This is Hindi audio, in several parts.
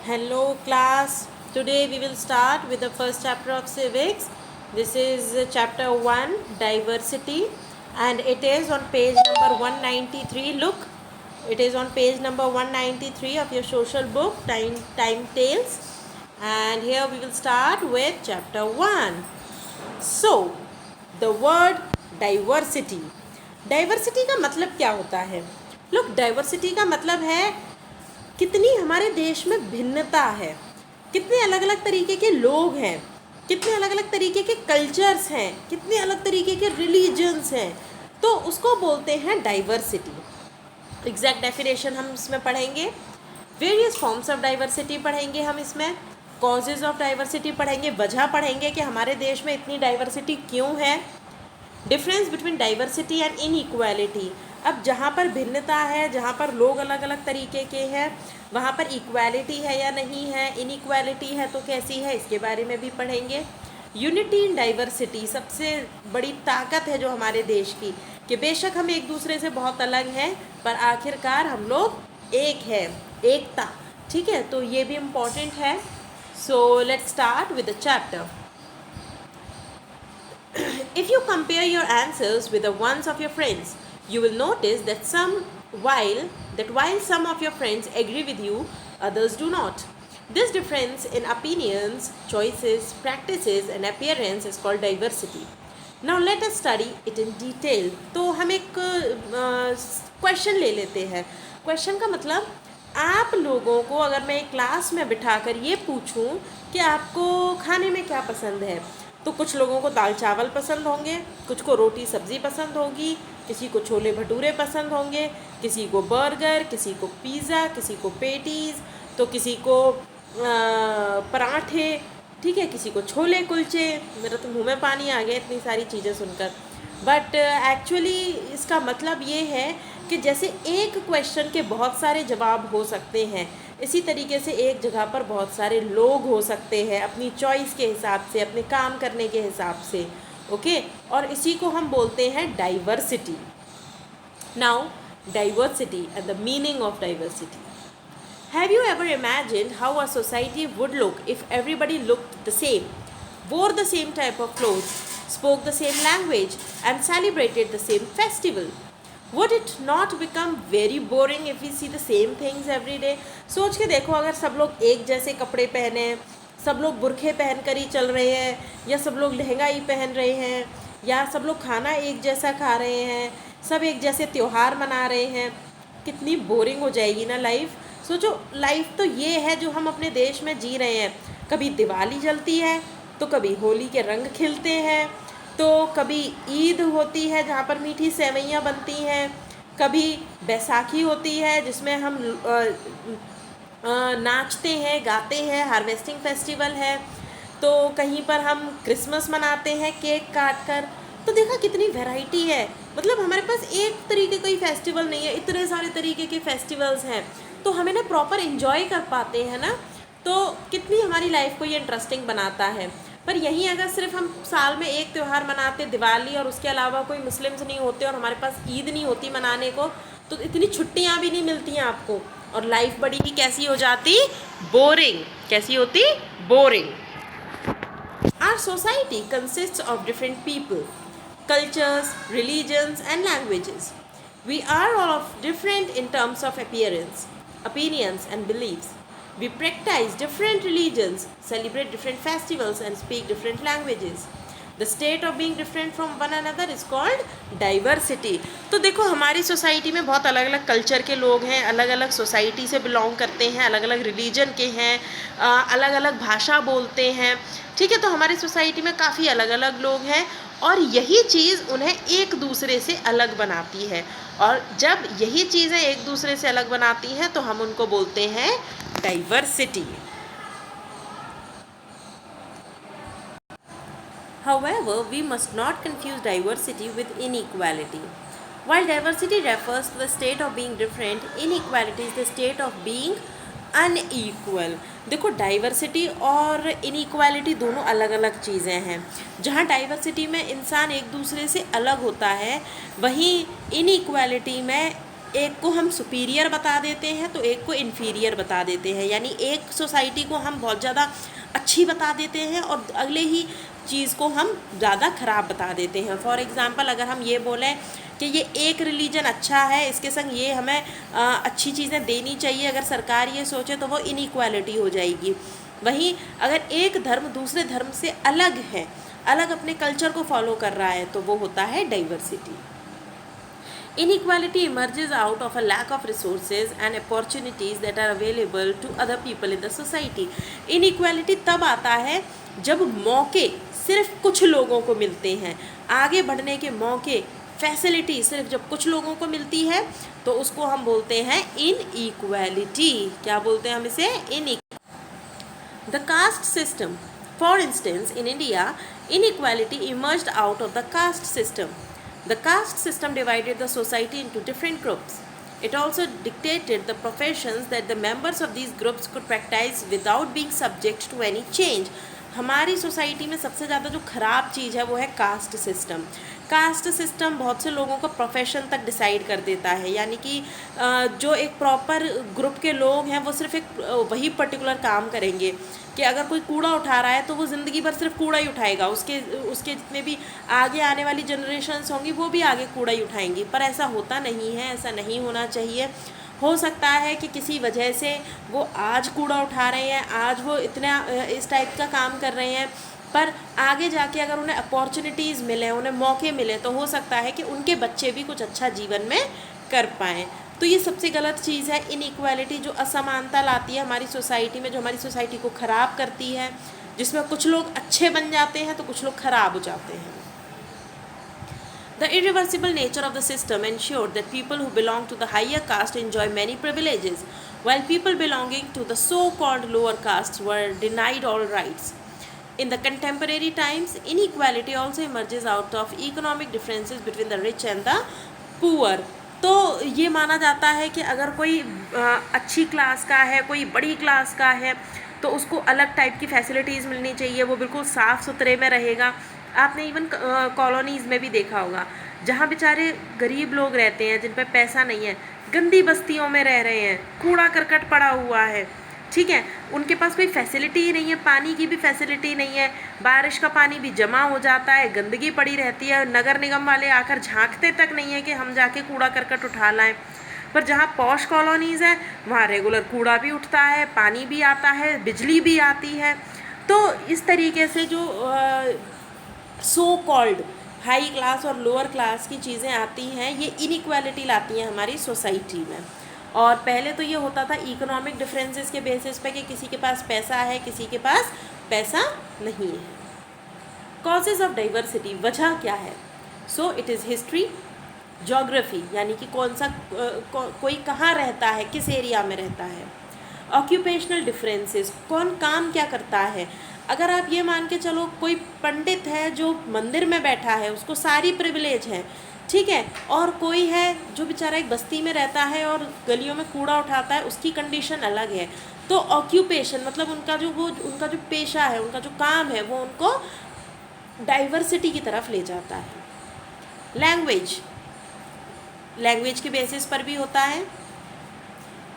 Hello class. Today we will start with the first chapter of civics. This is chapter 1 diversity and it is on page number 193. Look, it is on page number 193 of your social book time tales, and here we will start with chapter 1. So the word diversity. Diversity का मतलब क्या होता है? लोग, डाइवर्सिटी का मतलब है कितनी हमारे देश में भिन्नता है, कितने अलग अलग तरीके के लोग हैं, कितने अलग अलग तरीके के कल्चर्स हैं, कितने अलग तरीके के रिलीजन्स हैं, तो उसको बोलते हैं डाइवर्सिटी. एग्जैक्ट डेफिनेशन हम इसमें पढ़ेंगे, वेरियस फॉर्म्स ऑफ डाइवर्सिटी पढ़ेंगे, हम इसमें कॉजेज ऑफ डाइवर्सिटी पढ़ेंगे, वजह पढ़ेंगे कि हमारे देश में इतनी डाइवर्सिटी क्यों है, difference between diversity and inequality. अब जहाँ पर भिन्नता है, जहाँ पर लोग अलग अलग तरीके के हैं, वहाँ पर इक्वालिटी है या नहीं है, इनइक्वालिटी है तो कैसी है, इसके बारे में भी पढ़ेंगे. यूनिटी इन डाइवर्सिटी सबसे बड़ी ताकत है जो हमारे देश की, कि बेशक हम एक दूसरे से बहुत अलग हैं पर आखिरकार हम लोग एक हैं, एकता. ठीक है, तो ये भी इम्पॉर्टेंट है. So let's start with the chapter. If you compare your answers with the ones of your friends, you will notice that while some of your friends agree with you, others do not. This difference in opinions, choices, practices and appearance is called diversity. Now let us study it in detail. तो हम एक क्वेश्चन ले लेते हैं. क्वेश्चन का मतलब, आप लोगों को अगर मैं एक क्लास में बिठाकर ये पूछूं कि आपको खाने में क्या पसंद है, तो कुछ लोगों को दाल चावल पसंद होंगे, कुछ को रोटी सब्ज़ी पसंद होगी, किसी को छोले भटूरे पसंद होंगे, किसी को बर्गर, किसी को पिज़्ज़ा, किसी को पेटीज़, तो किसी को पराठे, ठीक है, किसी को छोले कुलचे. मेरा तो मुंह में पानी आ गया इतनी सारी चीज़ें सुनकर. बट एक्चुअली इसका मतलब ये है कि जैसे एक क्वेश्चन के बहुत सारे जवाब हो सकते हैं, इसी तरीके से एक जगह पर बहुत सारे लोग हो सकते हैं अपनी चॉइस के हिसाब से, अपने काम करने के हिसाब से. ओके, और इसी को हम बोलते हैं diversity. Now diversity and the meaning of diversity. Have you ever imagined how a society would look if everybody looked the same, wore the same type of clothes, spoke the same language, and celebrated the same festival? Would it not become very boring if we see the same things every day? सोच के देखो, अगर सब लोग एक जैसे कपड़े पहने, सब लोग बुरखे पहन कर ही चल रहे हैं, या सब लोग लहंगा ही पहन रहे हैं, या सब लोग खाना एक जैसा खा रहे हैं, सब एक जैसे त्यौहार मना रहे हैं, कितनी बोरिंग हो जाएगी ना लाइफ. सोचो, लाइफ तो ये है जो हम अपने देश में जी रहे हैं. कभी दिवाली जलती है, तो कभी होली के रंग खिलते हैं, तो कभी ईद होती है जहाँ पर मीठी सेवइयाँ बनती हैं, कभी बैसाखी होती है जिसमें हम नाचते हैं, गाते हैं, हार्वेस्टिंग फेस्टिवल है, तो कहीं पर हम क्रिसमस मनाते हैं केक काट कर. तो देखा कितनी वैरायटी है. मतलब हमारे पास एक तरीके का ही फेस्टिवल नहीं है, इतने सारे तरीके के फेस्टिवल्स हैं, तो हमें ना प्रॉपर इन्जॉय कर पाते हैं ना. तो कितनी हमारी लाइफ को ये इंटरेस्टिंग बनाता है. पर यहीं अगर सिर्फ हम साल में एक त्यौहार मनाते, दिवाली, और उसके अलावा कोई मुस्लिम्स नहीं होते और हमारे पास ईद नहीं होती मनाने को, तो इतनी छुट्टियां भी नहीं मिलती हैं आपको, और लाइफ बड़ी ही कैसी हो जाती, बोरिंग. कैसी होती, boring. Our society consists of different people, cultures, religions and languages. We are all of different in terms of appearance, opinions and beliefs. We practice different religions, celebrate different festivals and speak different languages. The state of being different from one another is called diversity. तो देखो, हमारी सोसाइटी में बहुत अलग अलग कल्चर के लोग हैं, अलग अलग सोसाइटी से बिलोंग करते हैं, अलग अलग रिलीजन के हैं, अलग अलग भाषा बोलते हैं. ठीक है, तो हमारी सोसाइटी में काफ़ी अलग अलग लोग हैं, और यही चीज़ उन्हें एक दूसरे से अलग बनाती है. और जब यही चीज़ें एक दूसरे से अलग बनाती हैं तो हम उनको बोलते हैं diversity. However, we must not confuse diversity with inequality. While diversity refers to the state of being different, inequality is the state of being unequal. देखो, डाइवर्सिटी और इनइक्वालिटी दोनों अलग अलग चीज़ें हैं. जहाँ डाइवर्सिटी में इंसान एक दूसरे से अलग होता है, वहीं इनइक्वालिटी में एक को हम सुपीरियर बता देते हैं तो एक को इन्फीरियर बता देते हैं, यानी एक सोसाइटी को हम बहुत ज़्यादा अच्छी बता देते हैं और अगले ही चीज़ को हम ज़्यादा ख़राब बता देते हैं। फॉर एग्ज़ाम्पल अगर हम ये बोलें कि ये एक रिलीजन अच्छा है, इसके संग ये हमें अच्छी चीज़ें देनी चाहिए, अगर सरकार ये सोचे तो वो इनइक्वालिटी हो जाएगी। वहीं अगर एक धर्म दूसरे धर्म से अलग है, अलग अपने कल्चर को फॉलो कर रहा है, तो वो होता है diversity. Inequality emerges out of a lack of resources and opportunities that are available to other people in the society. Inequality तब आता है जब मौके सिर्फ कुछ लोगों को मिलते हैं, आगे बढ़ने के मौके, फैसिलिटी सिर्फ जब कुछ लोगों को मिलती है तो उसको हम बोलते हैं इनइक्वालिटी। क्या बोलते हैं हम इसे? The caste system. For instance, in India, inequality emerged out of the caste system. The caste system divided the society into different groups. It also dictated the professions that the members of these groups could practice without being subject to any change. हमारी सोसाइटी में सबसे ज़्यादा जो ख़राब चीज़ है वो है कास्ट सिस्टम। कास्ट सिस्टम बहुत से लोगों को प्रोफेशन तक डिसाइड कर देता है, यानी कि जो एक प्रॉपर ग्रुप के लोग हैं वो सिर्फ एक वही पर्टिकुलर काम करेंगे कि अगर कोई कूड़ा उठा रहा है तो वो ज़िंदगी भर सिर्फ कूड़ा ही उठाएगा, उसके जितने भी आगे आने वाली जनरेशन्स होंगी वो भी आगे कूड़ा ही उठाएंगी। पर ऐसा होता नहीं है, ऐसा नहीं होना चाहिए। हो सकता है कि किसी वजह से वो आज कूड़ा उठा रहे हैं, आज वो इतना इस टाइप का काम कर रहे हैं, पर आगे जाके अगर उन्हें अपॉर्चुनिटीज़ मिले, उन्हें मौके मिले, तो हो सकता है कि उनके बच्चे भी कुछ अच्छा जीवन में कर पाएँ। तो ये सबसे गलत चीज़ है इनइक्वालिटी, जो असमानता लाती है हमारी सोसाइटी में, जो हमारी सोसाइटी को ख़राब करती है, जिसमें कुछ लोग अच्छे बन जाते हैं तो कुछ लोग ख़राब हो जाते हैं। The irreversible nature of the system ensured that people who belong to the higher caste enjoy many privileges, while people belonging to the so-called lower castes were denied all rights. In the contemporary times, inequality also emerges out of economic differences between the rich and the poor. तो ये माना जाता है कि अगर कोई अच्छी क्लास का है, कोई बड़ी क्लास का है, तो उसको अलग टाइप की फैसिलिटीज़ मिलनी चाहिए, वो बिल्कुल साफ़ सुथरे में रहेगा। आपने इवन कॉलोनीज़ में भी देखा होगा, जहाँ बेचारे गरीब लोग रहते हैं, जिन पे पैसा नहीं है, गंदी बस्तियों में रह रहे हैं, कूड़ा करकट पड़ा हुआ है, ठीक है, उनके पास कोई फैसिलिटी ही नहीं है, पानी की भी फैसिलिटी नहीं है, बारिश का पानी भी जमा हो जाता है, गंदगी पड़ी रहती है, नगर निगम वाले आकर झांकते तक नहीं है कि हम जाके कूड़ा करकट उठा लाएं। पर जहाँ पॉश कॉलोनीज़ हैं वहाँ रेगुलर कूड़ा भी उठता है, पानी भी आता है, बिजली भी आती है। तो इस तरीके से जो सो कॉल्ड हाई क्लास और लोअर क्लास की चीज़ें आती हैं, ये इनइक्वालिटी लाती हैं हमारी सोसाइटी में। और पहले तो ये होता था इकोनॉमिक डिफरेंसेस के बेसिस पे कि किसी के पास पैसा है, किसी के पास पैसा नहीं है। कॉजेज़ ऑफ डाइवर्सिटी, वजह क्या है? So it is history, geography, यानी कि कौन सा कोई कहाँ रहता है, किस एरिया में रहता है। ऑक्यूपेशनल डिफरेंसेस, कौन काम क्या करता है। अगर आप ये मान के चलो कोई पंडित है जो मंदिर में बैठा है, उसको सारी प्रिविलेज है, ठीक है, और कोई है जो बेचारा एक बस्ती में रहता है और गलियों में कूड़ा उठाता है, उसकी कंडीशन अलग है। तो ऑक्यूपेशन मतलब उनका जो पेशा है, उनका जो काम है, वो उनको डाइवर्सिटी की तरफ ले जाता है। लैंग्वेज के बेसिस पर भी होता है।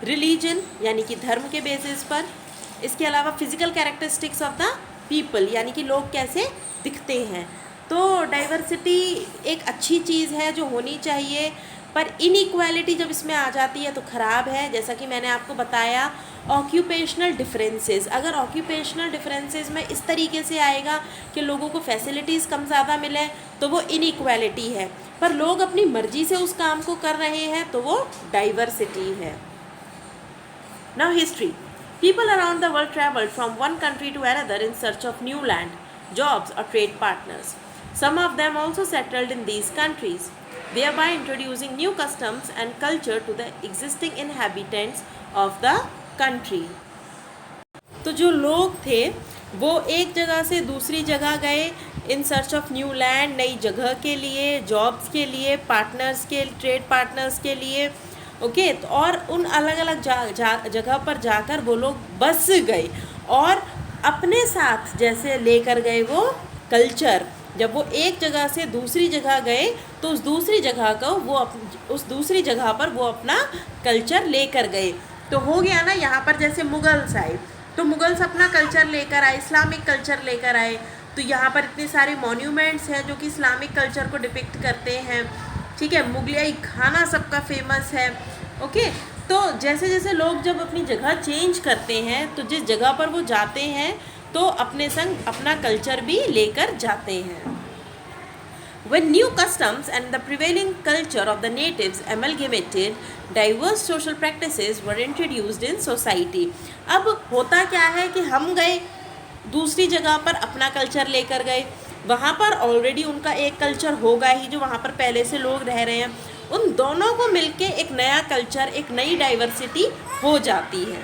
रिलीजन यानी कि धर्म के बेसिस पर। इसके अलावा physical characteristics of the people, यानी कि लोग कैसे दिखते हैं। तो डाइवर्सिटी एक अच्छी चीज़ है जो होनी चाहिए, पर इनइक्वालिटी जब इसमें आ जाती है तो ख़राब है। जैसा कि मैंने आपको बताया, ऑक्यूपेशनल डिफरेंसेस, अगर ऑक्यूपेशनल डिफरेंसेस में इस तरीके से आएगा कि लोगों को फैसिलिटीज़ कम ज़्यादा मिले तो वो इनइक्वालिटी है, पर लोग अपनी मर्ज़ी से उस काम को कर रहे हैं तो वो डाइवर्सिटी है। Now history, people around the world traveled from one country to another in search of new land, jobs or trade partners. Some of them also settled in these countries, thereby introducing new customs and culture to the existing inhabitants of the country. तो जो लोग थे वो एक जगह से दूसरी जगह गए in search of new land, नई जगह के लिए, जॉब्स के लिए, पार्टनर्स के, ट्रेड पार्टनर्स के लिए, ओके। तो और उन अलग अलग जगह पर जाकर वो लोग बस गए और अपने साथ जैसे लेकर गए वो कल्चर, जब वो एक जगह से दूसरी जगह गए तो उस दूसरी जगह का उस दूसरी जगह पर वो अपना कल्चर लेकर गए। तो हो गया ना, यहाँ पर जैसे मुगल्स आए तो मुगल्स अपना कल्चर लेकर आए, इस्लामिक कल्चर लेकर आए। तो यहाँ पर इतने सारे मॉन्यूमेंट्स हैं जो कि इस्लामिक कल्चर को डिपिक्ट करते हैं। ठीक है, मुगलियाई खाना सबका फेमस है। ओके, तो जैसे जैसे लोग जब अपनी जगह चेंज करते हैं तो जिस जगह पर वो जाते हैं तो अपने संग अपना कल्चर भी लेकर जाते हैं। When new customs and the prevailing culture of the natives amalgamated, diverse social practices were introduced in society. अब होता क्या है कि हम गए दूसरी जगह पर, अपना कल्चर लेकर गए, वहाँ पर ऑलरेडी उनका एक कल्चर होगा ही जो वहाँ पर पहले से लोग रह रहे हैं, उन दोनों को मिलके एक नया कल्चर, एक नई डाइवर्सिटी हो जाती है।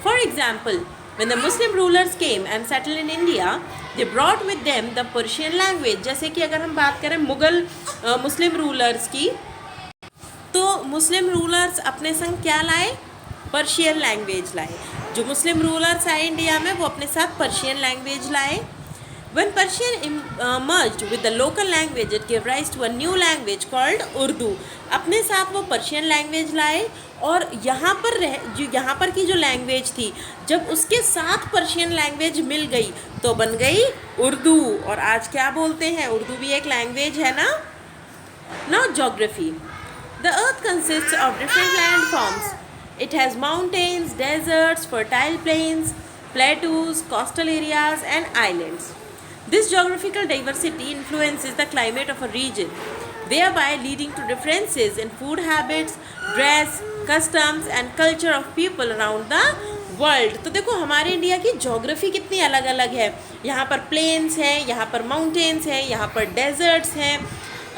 For example, when the Muslim rulers came and settled in India, they brought with them the Persian language. जैसे कि अगर हम बात करें मुगल मुस्लिम रूलर्स की, तो मुस्लिम रूलर्स अपने संग क्या लाए? पर्शियन लैंग्वेज लाए। जो मुस्लिम रूलर्स आए इंडिया में वो अपने साथ पर्शियन लैंग्वेज लाए। When Persian merged with the local language, it gave rise to a new language called Urdu. अपने साथ वो पर्शियन लैंग्वेज लाए और यहाँ पर की जो लैंग्वेज थी, जब उसके साथ पर्शियन लैंग्वेज मिल गई तो बन गई उर्दू। और आज क्या बोलते हैं? उर्दू भी एक लैंग्वेज है ना। Now geography. The earth consists of different landforms. It has mountains, deserts, fertile plains, plateaus, coastal areas and islands. This geographical diversity influences the climate of a region, thereby leading to differences in food habits, dress, customs and culture of people around the world. तो देखो हमारे इंडिया की ज्योग्राफी कितनी अलग अलग है। यहाँ पर प्लेन्स हैं, यहाँ पर माउंटेन्स हैं, यहाँ पर डेजर्ट्स हैं।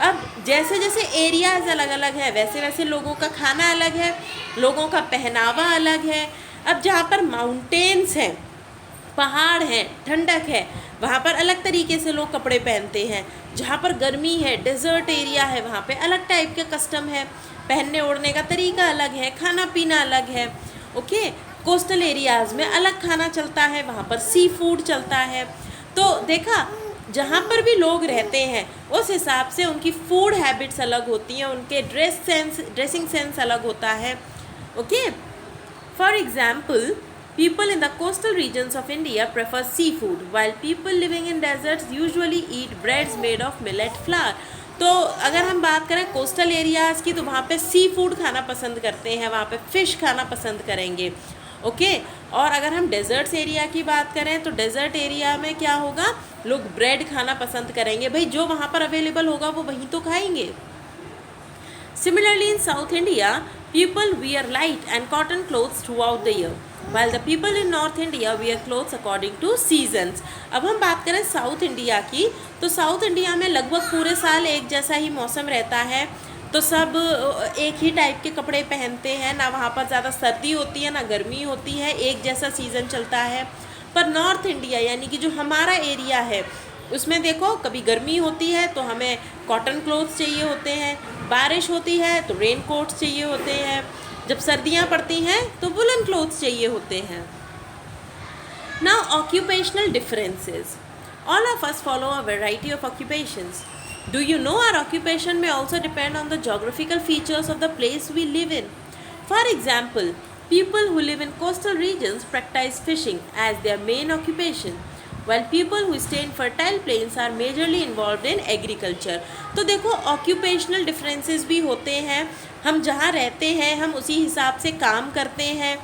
अब जैसे जैसे एरियाज़ अलग अलग है वैसे वैसे लोगों का खाना अलग है, लोगों का पहनावा अलग है। अब जहाँ पर माउंटेन्स हैं, पहाड़ हैं, ठंडक है, वहाँ पर अलग तरीके से लोग कपड़े पहनते हैं। जहाँ पर गर्मी है, डेजर्ट एरिया है, वहाँ पे अलग टाइप के कस्टम है, पहनने ओढ़ने का तरीका अलग है, खाना पीना अलग है। ओके, कोस्टल एरियाज़ में अलग खाना चलता है, वहाँ पर सी फूड चलता है। तो देखा, जहाँ पर भी लोग रहते हैं उस हिसाब से उनकी फूड हैबिट्स अलग होती हैं, उनके ड्रेसिंग सेंस अलग होता है। Okay, for example, people in the coastal regions of India prefer seafood, while people living in deserts usually eat breads made of millet flour. तो अगर हम बात करें कोस्टल एरियाज़ की तो वहाँ पे सी फूड खाना पसंद करते हैं, वहाँ पे फ़िश खाना पसंद करेंगे। ओके, और अगर हम डेजर्ट्स एरिया की बात करें तो डेजर्ट एरिया में क्या होगा, लोग ब्रेड खाना पसंद करेंगे। भाई जो वहाँ पर अवेलेबल होगा वो वहीं तो खाएंगे। Similarly, in South India, people wear light and cotton clothes throughout the year, while the people in North India wear clothes according to seasons. अब हम बात करें साउथ इंडिया की, तो साउथ इंडिया में लगभग पूरे साल एक जैसा ही मौसम रहता है, तो सब एक ही टाइप के कपड़े पहनते हैं, ना वहाँ पर ज़्यादा सर्दी होती है ना गर्मी होती है, एक जैसा सीज़न चलता है। पर नॉर्थ इंडिया यानी कि जो हमारा एरिया है उसमें देखो, कभी गर्मी होती है तो हमें कॉटन क्लोथ्स चाहिए होते हैं, बारिश होती है तो रेन कोट्स चाहिए होते हैं, जब सर्दियाँ पड़ती हैं तो वुलन क्लोथ्स चाहिए होते हैं। Now occupational differences. All of us follow a variety of occupations. Do you know our occupation may also depend on the geographical features of the place we live in? For example, people who live in coastal regions practice fishing as their main occupation, while people who stay in fertile plains are majorly involved in agriculture. तो देखो occupational differences भी होते हैं, हम जहाँ रहते हैं हम उसी हिसाब से काम करते हैं।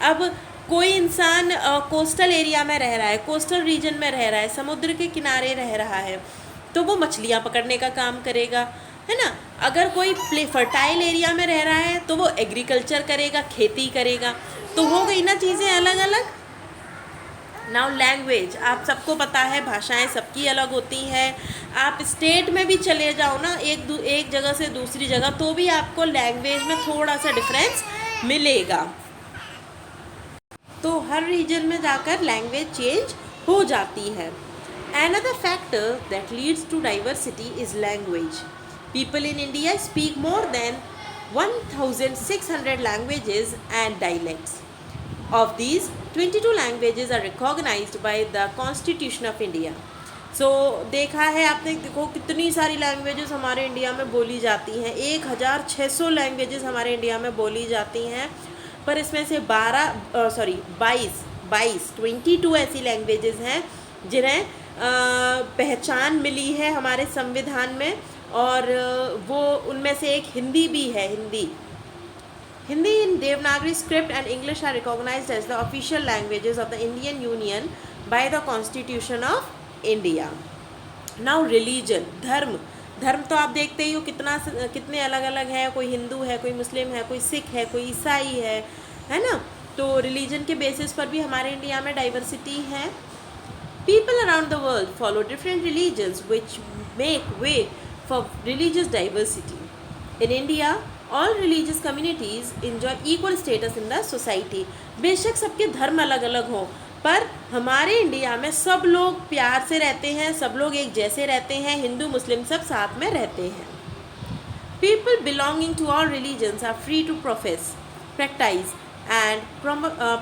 अब कोई इंसान कोस्टल एरिया में रह रहा है, कोस्टल रीजन में रह रहा है, समुद्र के किनारे रह रहा है, तो वो मछलियाँ पकड़ने का काम करेगा, है ना। अगर कोई फर्टाइल एरिया में रह रहा है तो वो एग्रीकल्चर करेगा, खेती करेगा। तो हो गई ना चीज़ें अलग अलग। नाउ लैंग्वेज, आप सबको पता है भाषाएं सबकी अलग होती हैं। आप स्टेट में भी चले जाओ ना, एक जगह से दूसरी जगह, तो भी आपको लैंग्वेज में थोड़ा सा डिफरेंस मिलेगा। तो हर रीजन में जाकर लैंग्वेज चेंज हो जाती है। Another factor that leads to diversity is language. People in India speak more than 1,600 languages and dialects. Of these, 22 languages are recognized by the Constitution of India. सो देखा है आपने, देखो कितनी सारी लैंग्वेजेस हमारे इंडिया में बोली जाती हैं, 1600 लैंग्वेजेस हमारे इंडिया में बोली जाती हैं, पर इसमें से 22 ऐसी लैंग्वेजेस हैं जिन्हें पहचान मिली है हमारे संविधान में, और वो उनमें से एक हिंदी भी है। Hindi in Devanagari script and English are recognized as the official languages of the Indian Union by the Constitution of India. Now religion, धर्म तो आप देखते ही हो कितने अलग अलग है, कोई हिंदू है, कोई मुस्लिम है, कोई सिख है, कोई ईसाई है ना। तो रिलीजन के बेसिस पर भी हमारे इंडिया में डाइवर्सिटी है। People around the world follow different religions which make way for religious diversity. In India, all religious communities enjoy equal status in the society. बेशक सबके धर्म अलग अलग हों, पर हमारे इंडिया में सब लोग प्यार से रहते हैं, सब लोग एक जैसे रहते हैं, हिंदू मुस्लिम सब साथ में रहते हैं। People belonging to all religions are free to profess, practice and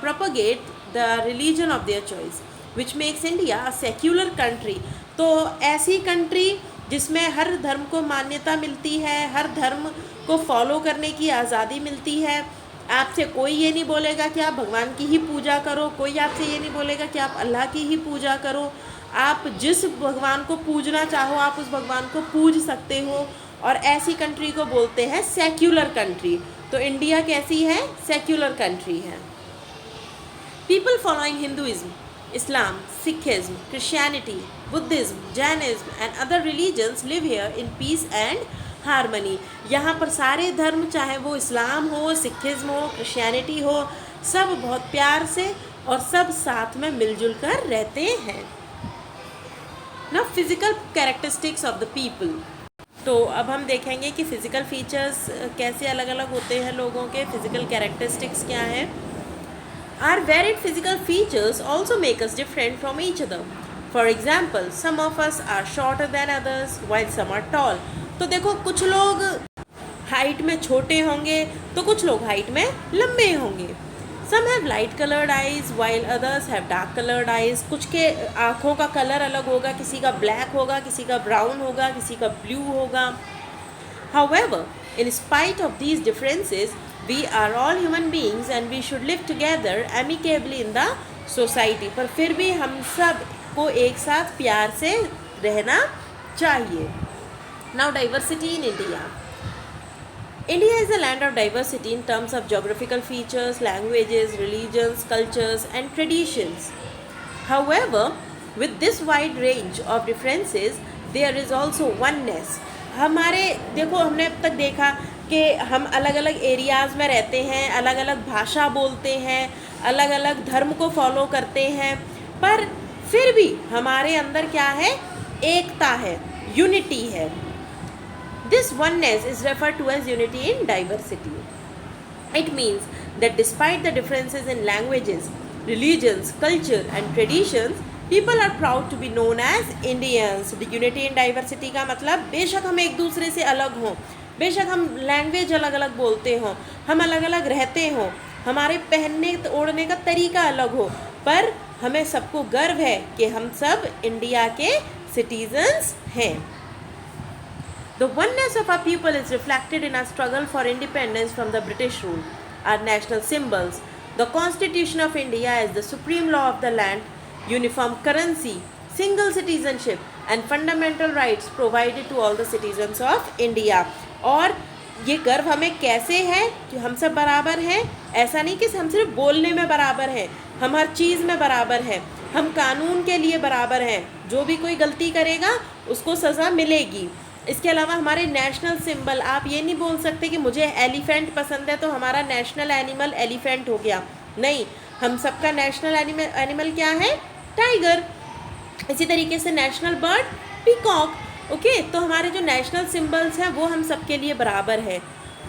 propagate the religion of their choice, which makes India a secular country. तो ऐसी कंट्री जिसमें हर धर्म को मान्यता मिलती है, हर धर्म को फॉलो करने की आज़ादी मिलती है। आपसे कोई ये नहीं बोलेगा कि आप भगवान की ही पूजा करो, कोई आपसे ये नहीं बोलेगा कि आप अल्लाह की ही पूजा करो। आप जिस भगवान को पूजना चाहो आप उस भगवान को पूज सकते हो, और ऐसी कंट्री को बोलते हैं सेक्युलर कंट्री। तो इंडिया कैसी है? सेक्युलर कंट्री है। People following Hinduism, Islam, Sikhism, Christianity, Buddhism, Jainism and other religions live here in peace and harmony. यहाँ पर सारे धर्म, चाहे वो इस्लाम हो, सिखिज़्म हो, क्रिश्चियनिटी हो, सब बहुत प्यार से और सब साथ में मिलजुल कर रहते हैं। Now physical characteristics of the people. तो अब हम देखेंगे कि फ़िज़िकल फीचर्स कैसे अलग अलग होते हैं लोगों के, फ़िज़िकल कैरेक्टरिस्टिक्स क्या हैं। Our varied physical features also make us different from each other. For example, some of us are shorter than others, while some are tall. तो देखो कुछ लोग हाइट में छोटे होंगे तो कुछ लोग हाइट में लंबे होंगे। Some have light colored eyes, while others have dark colored eyes. कुछ के आँखों का कलर अलग होगा, किसी का ब्लैक होगा, किसी का ब्राउन होगा, किसी का ब्लू होगा। However, in spite of these differences, we are all human beings and we should live together amicably in the society. पर फिर भी हम सब को एक साथ प्यार से रहना चाहिए। Now diversity in India. India is a land of diversity in terms of geographical features, languages, religions, cultures and traditions. However, with this wide range of differences, there is also oneness. हमारे देखो, हमने अब तक देखा कि हम अलग अलग एरियाज़ में रहते हैं, अलग अलग भाषा बोलते हैं, अलग अलग धर्म को फॉलो करते हैं, पर फिर भी हमारे अंदर क्या है? एकता है, यूनिटी है। This oneness is referred to as unity in diversity. It means that despite the differences in languages, religions, culture and traditions, people are proud to be known as Indians. The unity in diversity का मतलब बेशक हम एक दूसरे से अलग हों, बेशक हम लैंग्वेज अलग अलग बोलते हों, हम अलग अलग रहते हों, हमारे पहनने ओढ़ने का तरीका अलग हो, पर हमें सबको गर्व है कि हम सब इंडिया के सिटीजन्स हैं। The oneness of our people is reflected in our struggle for independence from the British rule. Our national symbols, the Constitution of India as the supreme law of the land, uniform currency, single citizenship and fundamental rights provided to all the citizens of India. और ये गर्व हमें कैसे है कि हम सब बराबर हैं? ऐसा नहीं कि हम सिर्फ बोलने में बराबर हैं, हम हर चीज़ में बराबर हैं, हम कानून के लिए बराबर हैं, जो भी कोई गलती करेगा उसको सज़ा मिलेगी। इसके अलावा हमारे नेशनल सिंबल, आप ये नहीं बोल सकते कि मुझे एलिफेंट पसंद है तो हमारा नेशनल एनिमल एलिफेंट हो गया, नहीं, हम सबका नेशनल एनिमल क्या है? टाइगर। इसी तरीके से नेशनल बर्ड पीकॉक। ओके, तो हमारे जो नेशनल सिंबल्स हैं वो हम सबके लिए बराबर है।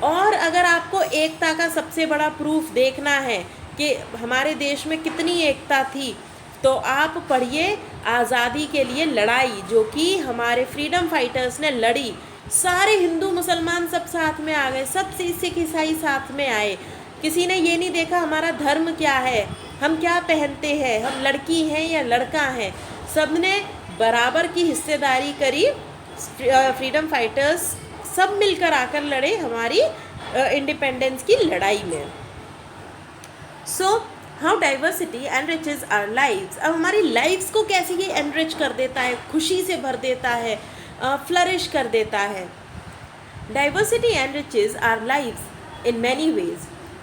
और अगर आपको एकता का सबसे बड़ा प्रूफ देखना है कि हमारे देश में कितनी एकता थी, तो आप पढ़िए आज़ादी के लिए लड़ाई, जो कि हमारे फ्रीडम फाइटर्स ने लड़ी। सारे हिंदू मुसलमान सब साथ में आ गए, सब सिख ईसाई साथ में आए। किसी ने ये नहीं देखा हमारा धर्म क्या है, हम क्या पहनते हैं, हम लड़की हैं या लड़का हैं। सब ने बराबर की हिस्सेदारी करी, फ्रीडम फाइटर्स सब मिलकर आकर लड़े हमारी इंडिपेंडेंस की लड़ाई में। So how diversity enriches our lives, अब हमारी लाइफ्स को कैसे ये एनरिच कर देता है, खुशी से भर देता है, फ्लरिश कर देता है। Diversity enriches our lives in many ways,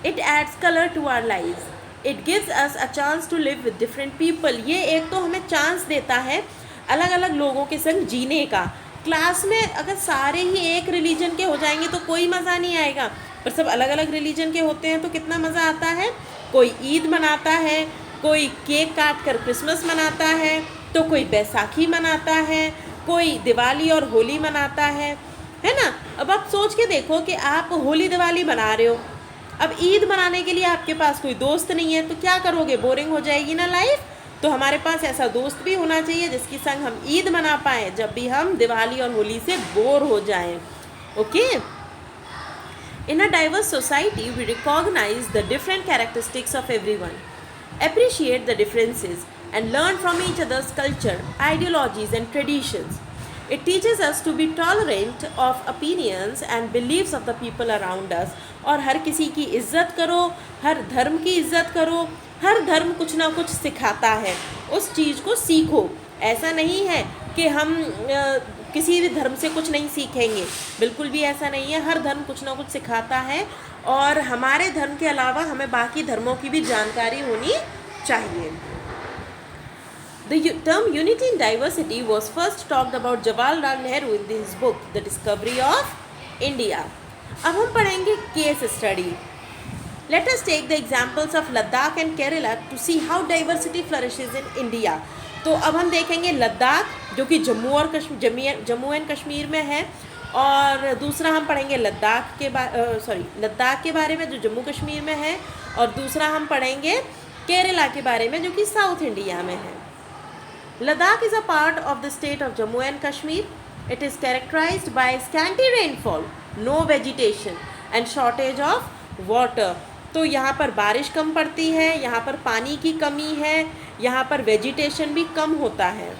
it adds colour to our lives, it gives us a chance to live with different people, ये एक तो हमें चांस देता है अलग अलग लोगों के संग जीने का। क्लास में अगर सारे ही एक रिलीजन के हो जाएंगे तो कोई मज़ा नहीं आएगा, पर सब अलग अलग रिलीजन के होते हैं तो कितना मज़ा आता है। कोई ईद मनाता है, कोई केक काट कर क्रिसमस मनाता है, तो कोई बैसाखी मनाता है, कोई दिवाली और होली मनाता है ना। अब आप सोच के देखो कि आप होली दिवाली मना रहे हो, अब ईद मनाने के लिए आपके पास कोई दोस्त नहीं है तो क्या करोगे, बोरिंग हो जाएगी ना लाइफ। तो हमारे पास ऐसा दोस्त भी होना चाहिए जिसके संग हम ईद मना पाएँ जब भी हम दिवाली और होली से बोर हो जाएं। Okay, in a diverse society we recognize the different characteristics of everyone, appreciate the differences and learn from each other's culture, ideologies and traditions. It teaches us to be tolerant of opinions and beliefs of the people around us. और हर किसी की इज्जत करो, हर धर्म की इज्जत करो, हर धर्म कुछ ना कुछ सिखाता है, उस चीज़ को सीखो। ऐसा नहीं है कि हम किसी भी धर्म से कुछ नहीं सीखेंगे, बिल्कुल भी ऐसा नहीं है। हर धर्म कुछ ना कुछ सिखाता है और हमारे धर्म के अलावा हमें बाकी धर्मों की भी जानकारी होनी चाहिए। The term unity in diversity was first talked about Jawaharlal Nehru in his book The Discovery of India. अब हम पढ़ेंगे case study. Let us take the examples of Ladakh and Kerala to see how diversity flourishes in India. तो अब हम देखेंगे लद्दाख जो कि जम्मू एंड कश्मीर में है, और दूसरा हम पढ़ेंगे लद्दाख के बारे में जो जम्मू कश्मीर में है, और दूसरा हम पढ़ेंगे केरला के बारे में जो कि साउथ इंडिया में है। Ladakh is a part of the state of Jammu and Kashmir. It is characterised by scanty rainfall, no vegetation and shortage of water. तो यहाँ पर बारिश कम पड़ती है, यहाँ पर पानी की कमी है, यहाँ पर वेजिटेशन भी कम होता है.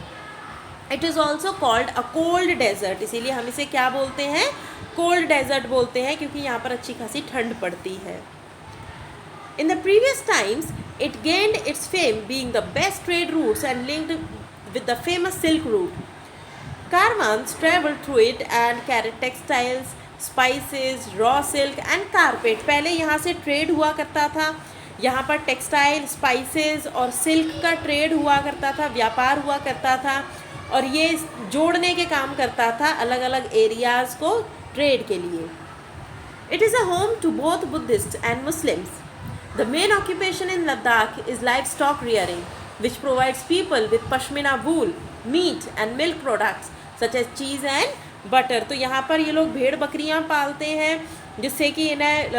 It is also called a cold desert, इसीलिए हम इसे क्या बोलते हैं, कोल्ड डेजर्ट बोलते हैं, क्योंकि यहाँ पर अच्छी खासी ठंड पड़ती है. In the previous times, it gained its fame being the best trade routes and linked with the famous Silk Route. Caravans traveled through it and carried textiles, spices, raw silk and carpet. पहले यहाँ से ट्रेड हुआ करता था, यहाँ पर टेक्सटाइल, स्पाइसेस और सिल्क का ट्रेड हुआ करता था, व्यापार हुआ करता था, और ये जोड़ने के काम करता था अलग अलग एरियाज़ को ट्रेड के लिए. It is a home to both Buddhists and Muslims. The main occupation in Ladakh is livestock rearing, which provides people with pashmina wool, meat and milk products such as cheese and butter. तो यहाँ पर ये लोग भेड़ बकरियाँ पालते हैं जिससे कि इन्हें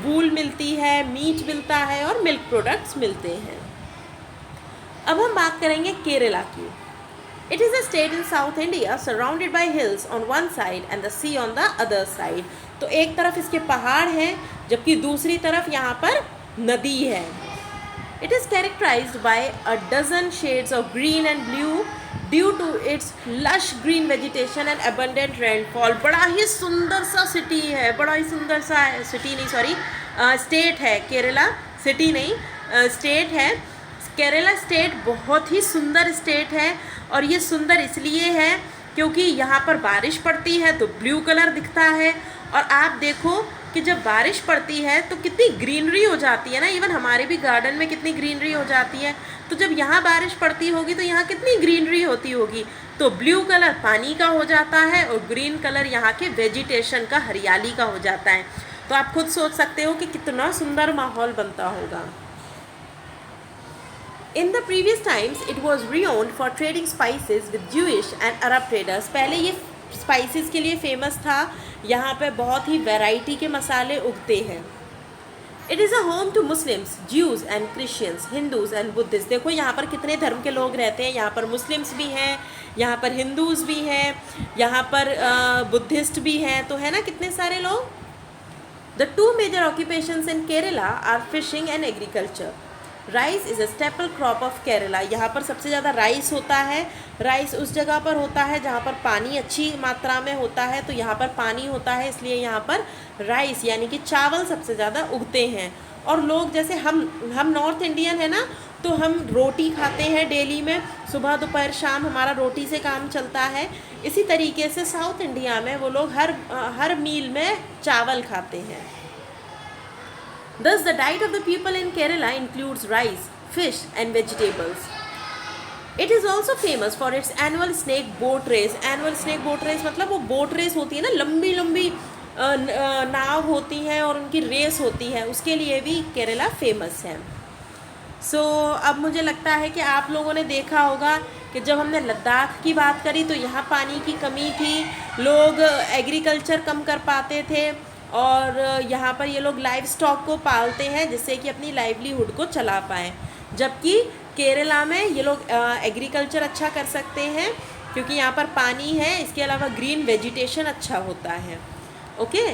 वूल मिलती है, मीट मिलता है और मिल्क प्रोडक्ट्स मिलते हैं. अब हम बात करेंगे केरला की. It is a state in South India surrounded by hills on one side and the sea on the other side. तो एक तरफ इसके पहाड़ हैं जबकि दूसरी तरफ यहाँ पर नदी है. It is characterized by a dozen shades of green and blue due to its lush green vegetation and abundant rainfall. बड़ा ही सुंदर सा सिटी है, बड़ा ही सुंदर सा सिटी नहीं सॉरी स्टेट है केरला, सिटी नहीं स्टेट है. केरला स्टेट बहुत ही सुंदर स्टेट है, और ये सुंदर इसलिए है क्योंकि यहाँ पर बारिश पड़ती है तो ब्लू कलर दिखता है, और आप देखो कि जब बारिश पड़ती है तो कितनी ग्रीनरी हो जाती है ना. इवन हमारे भी गार्डन में कितनी ग्रीनरी हो जाती है, तो जब यहाँ बारिश पड़ती होगी तो यहाँ कितनी ग्रीनरी होती होगी. तो ब्लू कलर पानी का हो जाता है और ग्रीन कलर यहाँ के वेजिटेशन का, हरियाली का हो जाता है. तो आप खुद सोच सकते हो कि कितना सुंदर माहौल बनता होगा. In the previous times, it was renowned for trading spices with Jewish and Arab traders. पहले ये स्पाइसेस के लिए फेमस था, यहाँ पे बहुत ही वैरायटी के मसाले उगते हैं. It is a home to Muslims, Jews and Christians, Hindus and Buddhists. देखो यहाँ पर कितने धर्म के लोग रहते हैं, यहाँ पर मुस्लिम्स भी हैं, यहाँ पर हिंदूज़ भी हैं, यहाँ पर बुद्धिस्ट भी हैं, तो है ना कितने सारे लोग. The two major occupations in Kerala are fishing and agriculture. Rice is a staple crop of Kerala. यहाँ पर सबसे ज़्यादा राइस होता है। राइस उस जगह पर होता है जहाँ पर पानी अच्छी मात्रा में होता है, तो यहाँ पर पानी होता है, इसलिए यहाँ पर राइस यानी कि चावल सबसे ज़्यादा उगते हैं। और लोग जैसे हम नॉर्थ इंडियन है ना, तो हम रोटी खाते हैं डेली में, सुबह दोपहर शाम हमारा रोटी से काम चलता है। इसी तरीके से साउथ इंडिया में वो लोग हर मील में चावल खाते हैं। Thus, the diet of the people in Kerala includes rice, fish, and vegetables. It is also famous for its annual snake boat race. Annual snake boat race मतलब वो बोट रेस होती है ना, लंबी लंबी नाव होती हैं और उनकी रेस होती है, उसके लिए भी केरला फेमस है। अब मुझे लगता है कि आप लोगों ने देखा होगा कि जब हमने लद्दाख की बात करी तो यहाँ पानी की कमी थी, लोग एग्रीकल्चर कम कर पाते थे, और यहाँ पर ये लोग लाइव स्टॉक को पालते हैं जिससे कि अपनी लाइवलीहुड को चला पाएँ। जबकि केरला में ये लोग एग्रीकल्चर अच्छा कर सकते हैं क्योंकि यहाँ पर पानी है, इसके अलावा ग्रीन वेजिटेशन अच्छा होता है। Okay,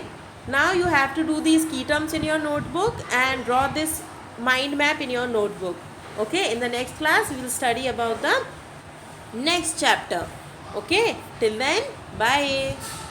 now you have to do these key terms in your notebook and draw this mind map in your notebook. Okay, in the next class we will study about the next chapter. Okay, till then, bye.